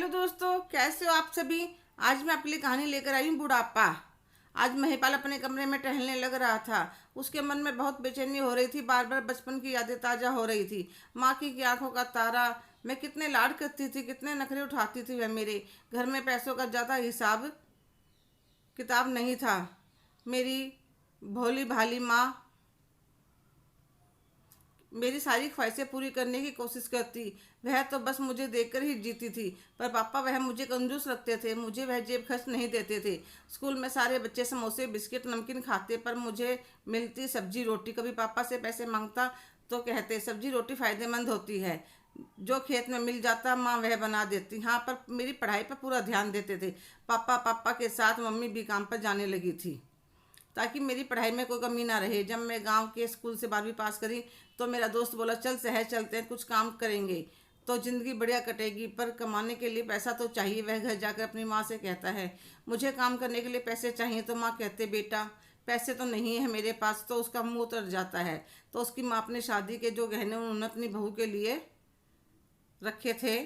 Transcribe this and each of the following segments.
Hello दोस्तों, कैसे हो आप सभी। आज मैं आपके लिए कहानी लेकर आई हूँ बुढ़ापा। आज महिपाल अपने कमरे में टहलने लग रहा था। उसके मन में बहुत बेचैनी हो रही थी। बार बार बचपन की यादें ताजा हो रही थी। माँ की आंखों का तारा। मैं कितने लाड करती थी, कितने नखरे उठाती थी वह मेरे। घर में पैसों का ज़्यादा हिसाब किताब नहीं था। मेरी भोली भाली माँ मेरी सारी ख्वाहिशें पूरी करने की कोशिश करती। वह तो बस मुझे देखकर ही जीती थी। पर पापा वह मुझे कंजूस लगते थे। मुझे वह जेब खर्च नहीं देते थे। स्कूल में सारे बच्चे समोसे बिस्किट नमकीन खाते, पर मुझे मिलती सब्जी रोटी। कभी पापा से पैसे मांगता तो कहते सब्जी रोटी फायदेमंद होती है। जो खेत में मिल जाता माँ वह बना देती। हाँ, पर मेरी पढ़ाई पर पूरा ध्यान देते थे। पापा पापा के साथ मम्मी भी काम पर जाने लगी थी ताकि मेरी पढ़ाई में कोई कमी ना रहे। जब मैं गांव के स्कूल से 12वीं पास करी तो मेरा दोस्त बोला, चल शहर चलते हैं, कुछ काम करेंगे तो ज़िंदगी बढ़िया कटेगी, पर कमाने के लिए पैसा तो चाहिए। वह घर जाकर अपनी माँ से कहता है, मुझे काम करने के लिए पैसे चाहिए। तो माँ कहते, बेटा पैसे तो नहीं है मेरे पास। तो उसका मुंह उतर जाता है। तो उसकी माँ अपने शादी के जो गहने उन्होंने अपनी बहू के लिए रखे थे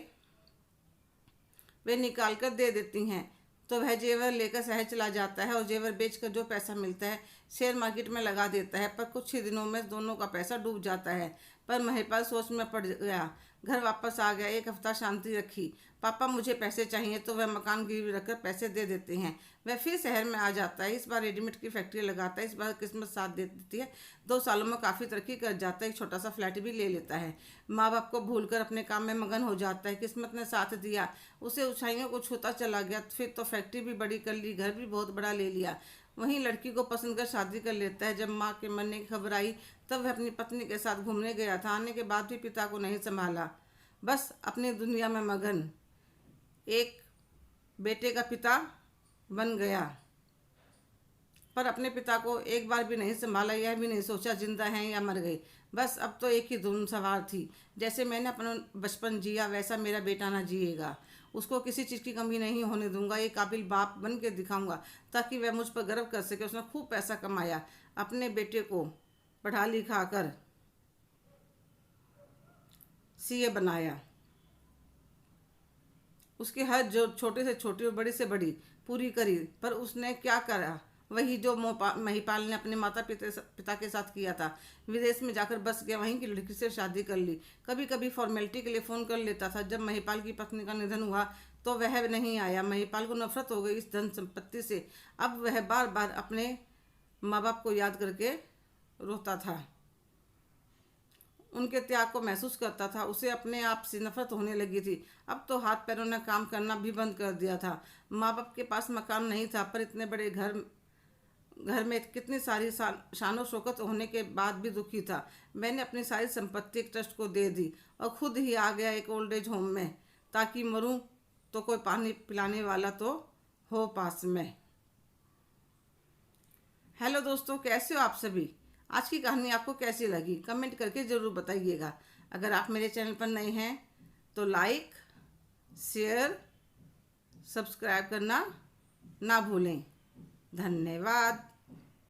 वे निकाल कर दे देती हैं। तो वह जेवर लेकर शहर चला जाता है और जेवर बेचकर जो पैसा मिलता है शेयर मार्केट में लगा देता है। पर कुछ ही दिनों में दोनों का पैसा डूब जाता है। पर महिपाल सोच में पड़ गया। घर वापस आ गया। एक हफ्ता शांति रखी। पापा मुझे पैसे चाहिए तो वह मकान गिरवी रखकर पैसे दे देते हैं। वह फिर शहर में आ जाता है। इस बार रेडीमेड की फैक्ट्री लगाता है। इस बार किस्मत साथ दे देती है। 2 सालों में काफ़ी तरक्की कर जाता है। एक छोटा सा फ्लैट भी ले लेता है। माँ बाप को भूलकर अपने काम में मगन हो जाता है। किस्मत ने साथ दिया। उसे ऊंचाइयों को छूता चला गया। फिर तो फैक्ट्री भी बड़ी कर ली, घर भी बहुत बड़ा ले लिया। वहीं लड़की को पसंद कर शादी कर लेता है। जब माँ के मरने की खबर आई तब वह अपनी पत्नी के साथ घूमने गया था। आने के बाद भी पिता को नहीं संभाला, बस अपनी दुनिया में मगन। एक बेटे का पिता बन गया, पर अपने पिता को एक बार भी नहीं संभाला। यह भी नहीं सोचा जिंदा हैं या मर गए। बस अब तो एक ही धुन सवार थी, जैसे मैंने अपना बचपन जिया वैसा मेरा बेटा ना जिएगा। उसको किसी चीज़ की कमी नहीं होने दूंगा। एक काबिल बाप बन के दिखाऊंगा ताकि वह मुझ पर गर्व कर सके। उसने खूब पैसा कमाया, अपने बेटे को पढ़ा लिखा कर सीए बनाया। उसकी हर जो छोटे से छोटी और बड़ी से बड़ी पूरी करी। पर उसने क्या करा, वही जो महिपाल ने अपने माता पिता के साथ किया था। विदेश में जाकर बस गया, वहीं की लड़की से शादी कर ली। कभी कभी फॉर्मेलिटी के लिए फ़ोन कर लेता था। जब महिपाल की पत्नी का निधन हुआ तो वह नहीं आया। महिपाल को नफरत हो गई इस धन संपत्ति से। अब वह बार बार अपने माँ बाप को याद करके रोता था। उनके त्याग को महसूस करता था। उसे अपने आप से नफरत होने लगी थी। अब तो हाथ पैरों ने काम करना भी बंद कर दिया था। माँ बाप के पास मकान नहीं था, पर इतने बड़े घर घर में कितनी सारी शानो शौकत होने के बाद भी दुखी था। मैंने अपनी सारी संपत्ति एक ट्रस्ट को दे दी और खुद ही आ गया एक ओल्ड एज होम में, ताकि मरूं तो कोई पानी पिलाने वाला तो हो पास में। हेलो दोस्तों, कैसे हो आप सभी। आज की कहानी आपको कैसी लगी कमेंट करके ज़रूर बताइएगा। अगर आप मेरे चैनल पर नए हैं तो लाइक शेयर सब्सक्राइब करना ना भूलें। धन्यवाद।